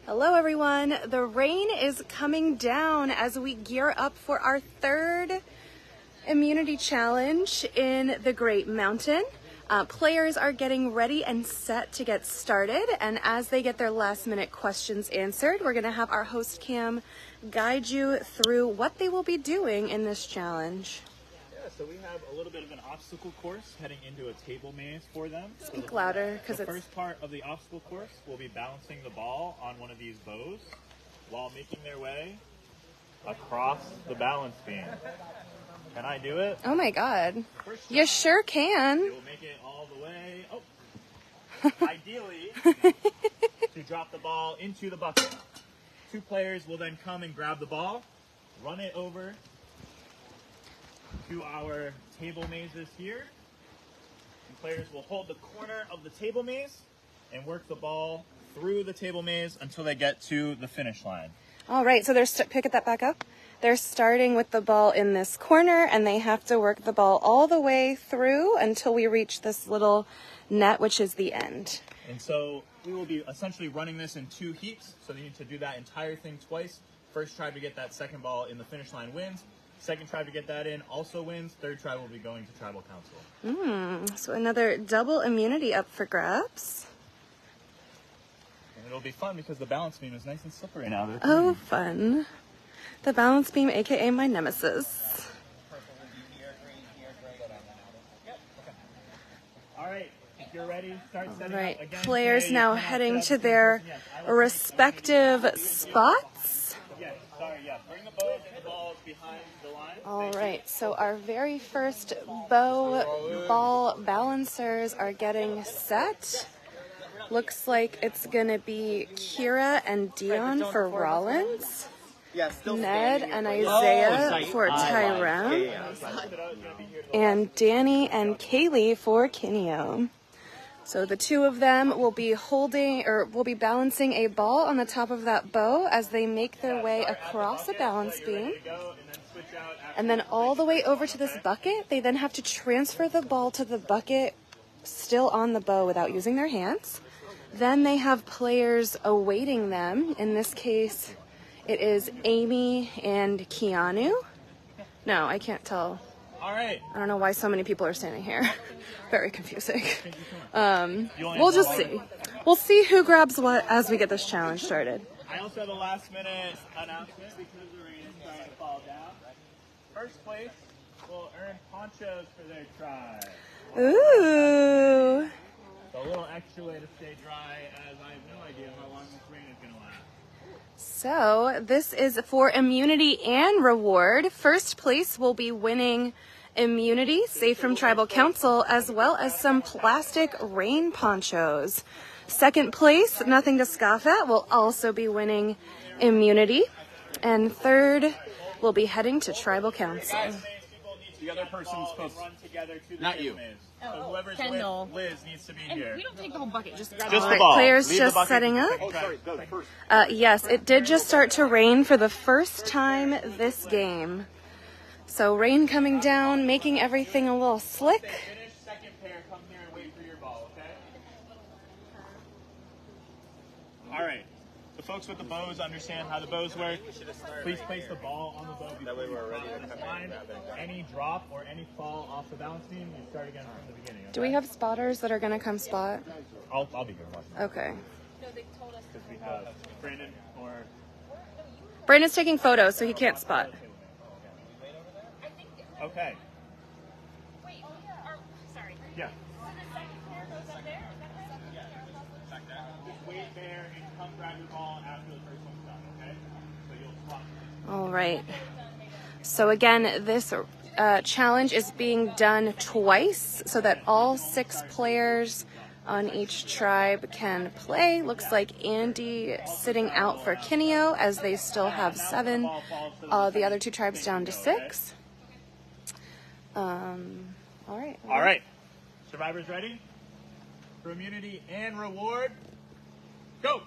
Hello everyone, the rain is coming down as we gear up for our third immunity challenge in the Great Mountain. Players are getting ready and set to get started, and as they get their last minute questions answered, we're going to have our host Cam guide you through what they will be doing in this challenge. So we have a little bit of an obstacle course heading into a table maze for them. Speak louder, because the first part of the obstacle course will be balancing the ball on one of these bows while making their way across the balance beam. Can I do it? Oh my god. You sure can. You will make it all the way. Oh. Ideally, to drop the ball into the bucket. Two players will then come and grab the ball, run it over to our table mazes here. And players will hold the corner of the table maze and work the ball through the table maze until they get to the finish line. All right, so pick that back up. They're starting with the ball in this corner, and they have to work the ball all the way through until we reach this little net, which is the end. And so we will be essentially running this in two heats, so they need to do that entire thing twice. First try to get that second ball in the finish line wins. Second try to get that in also wins. Third try will be going to Tribal Council. So another double immunity up for grabs. And it'll be fun because the balance beam is nice and slippery now. Oh, fun. The balance beam, aka my nemesis. All right, if you're ready, start setting All right, up again. players now heading to their respective spots. Bring the bows and the balls behind the line. All right, so our very first bow ball balancers are getting set. Looks like it's gonna be Kira and Dion for Rollins, Ned and Isaiah for Tyrone, and Danny and Kaylee for Kineo. So the two of them will be balancing a ball on the top of that bow as they make their way across a balance beam. And then all the way over to this bucket. They then have to transfer the ball to the bucket still on the bow without using their hands. Then they have players awaiting them. In this case, it is Amy and Keanu. No, I can't tell. All right. I don't know why so many people are standing here. Very confusing. We'll just see. We'll see who grabs what as we get this challenge started. I also have a last minute announcement because the rain is starting to fall down. First place will earn ponchos for their try. Ooh. So a little extra way to stay dry, as I have no idea how long this rain is going to last. So this is for immunity and reward. First place will be winning immunity, safe from Tribal Council, as well as some plastic rain ponchos. Second place, nothing to scoff at, will also be winning immunity. And third, will be heading to Tribal Council. The other person's supposed to run together to the not you. So whoever's with Liz needs to be here. We don't take the whole bucket, just grab just All the right, ball. players Leave just setting up. Oh, sorry, go first. Yes, it did just start to rain for the first time this game. So rain coming down, making everything a little slick. Finish second pair, come here and wait for your ball, okay? All right. The folks with the bows understand how the bows work. Please place the ball on the bow before you cross the line. Any drop or any fall off the balance beam, you start again from the beginning. Okay? Do we have spotters that are going to come spot? I'll be here watching. Okay. Because we have Brandon or... Brandon's taking photos, so he can't spot. Okay. Wait, sorry. Yeah. So the second pair goes up there? Just wait there and come grab your ball after the first one's done, okay? So you'll swap. All right. So again, this challenge is being done twice so that all 6 players on each tribe can play. Looks like Andy sitting out for Kineo as they still have 7. The other 2 tribes down to 6. All right. Survivors ready? For immunity and reward, go!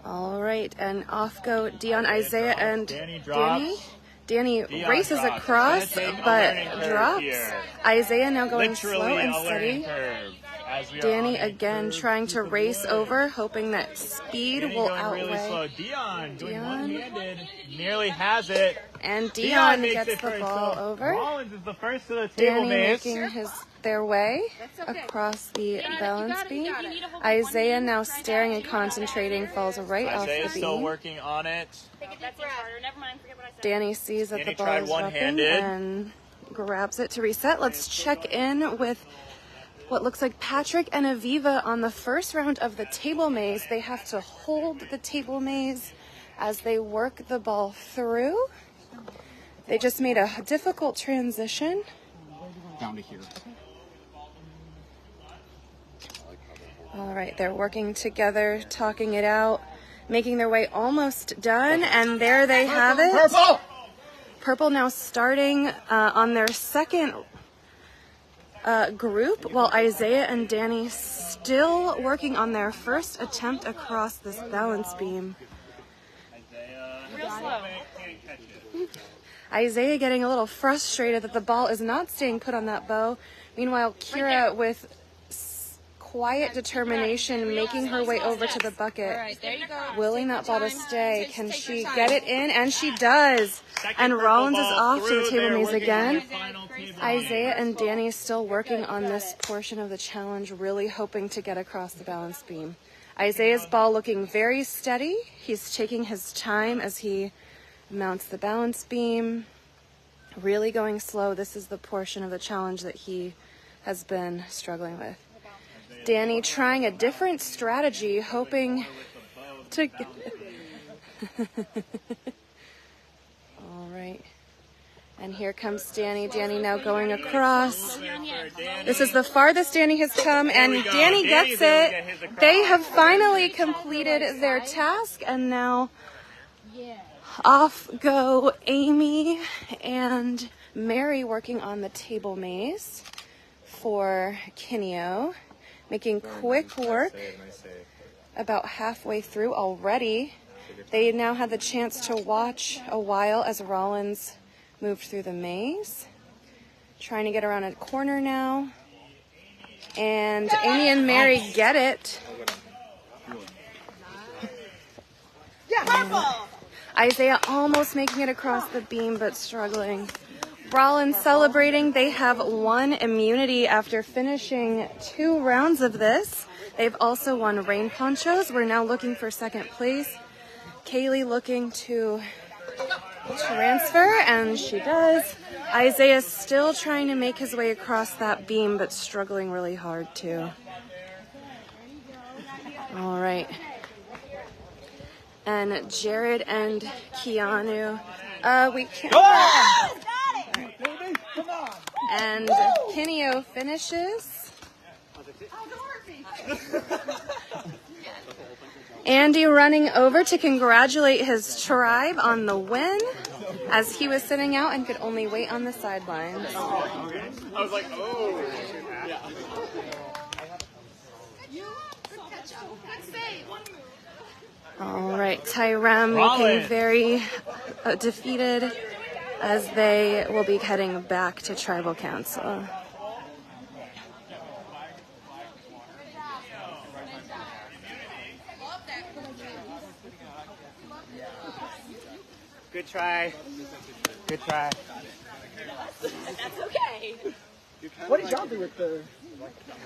All right, and off go Dion, Isaiah, and Danny Danny. drops. Danny Dion races drops. across, It's gonna take a but learning curve drops. here. Isaiah now going Literally slow and a learning steady. curve as as we are Danny on a again curved trying piece to of race wood. over, hoping that speed Danny will going really slow. outweigh. Dion doing Dion. one-handed, nearly has it. And Dion Dion makes gets it the first, ball so over. Rollins is the first to the table Danny maze. making their way okay. across the balance got it, you beam. got it. You need to hold up Isaiah one now hand, try staring that. and concentrating, falls right off Isaiah's the still beam. working on it. Take a deep breath. Never mind, forget what I said. Danny sees that Danny the ball tried is dropping one-handed. and grabs it to reset. Let's check in with what looks like Patrick and Aviva on the first round of the table maze. They have to hold the table maze as they work the ball through. They just made a difficult transition. Down to here. All right, they're working together, talking it out, making their way almost done, and there they have it. Purple! Purple now starting on their second group, while Isaiah and Danny still working on their first attempt across this balance beam. Real slow. Isaiah getting a little frustrated that the ball is not staying put on that bow. Meanwhile, Kira with quiet determination making her way over to the bucket, All right, there you go. willing that ball to stay. Can Take she your time. get it in? And she does. And Rollins is off to the table maze again. Isaiah Isaiah and Danny still working on this portion of the challenge, really hoping to get across the balance beam. Isaiah's ball looking very steady. He's taking his time as he mounts the balance beam, really going slow. This is the portion of the challenge that he has been struggling with. Danny trying a different strategy, hoping to get all right. And here comes Danny. Danny now going across. This is the farthest Danny has come, and Danny gets it. They have finally completed their task, and now off go Amy and Mary working on the table maze for Kineo, making quick work. About halfway through already. They now had the chance to watch a while as Rollins moved through the maze. Trying to get around a corner now. And Amy and Mary get it. Isaiah almost making it across the beam, but struggling. Rollins celebrating. They have won immunity after finishing 2 rounds of this. They've also won rain ponchos. We're now looking for second place. Kaylee looking to transfer, and she does. Isaiah's still trying to make his way across that beam, but struggling really hard too. All right. And Jared and Keanu, we can't. And Kineo finishes. Andy running over to congratulate his tribe on the win, as he was sitting out and could only wait on the sidelines. I was like, oh. All right, Tyrem looking very defeated as they will be heading back to Tribal Council. Good try. Good try. That's okay. What did y'all do with the...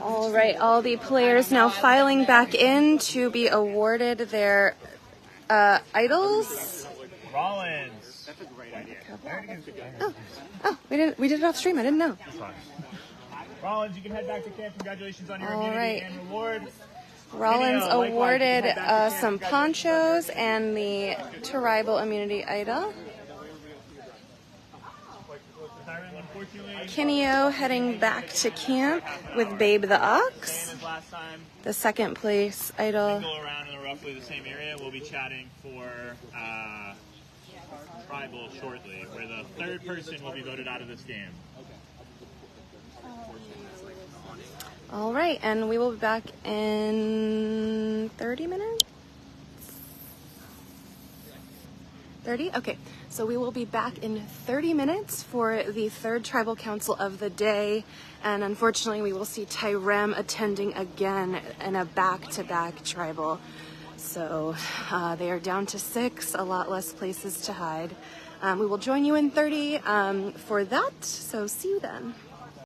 All right, all the players now filing back in to be awarded their idols. Rollins. That's a great idea. Oh, we did it off stream. I didn't know. Rollins, you can head back to camp. Congratulations on your All immunity right. and reward. Rollins Kineo, likewise, awarded you can head back to some camp. ponchos and the tribal immunity idol. Kineo heading back to camp with Babe the Ox, Same as last time. the second place idol. Go around in roughly the same area. We'll be chatting for tribal shortly, where the third person will be voted out of this game. All right, and we will be back in 30 minutes. 30? Okay, so we will be back in 30 minutes for the third tribal council of the day, and unfortunately we will see Tyrem attending again in a back-to-back tribal. So they are down to 6, a lot less places to hide. We will join you in 30 for that, so see you then.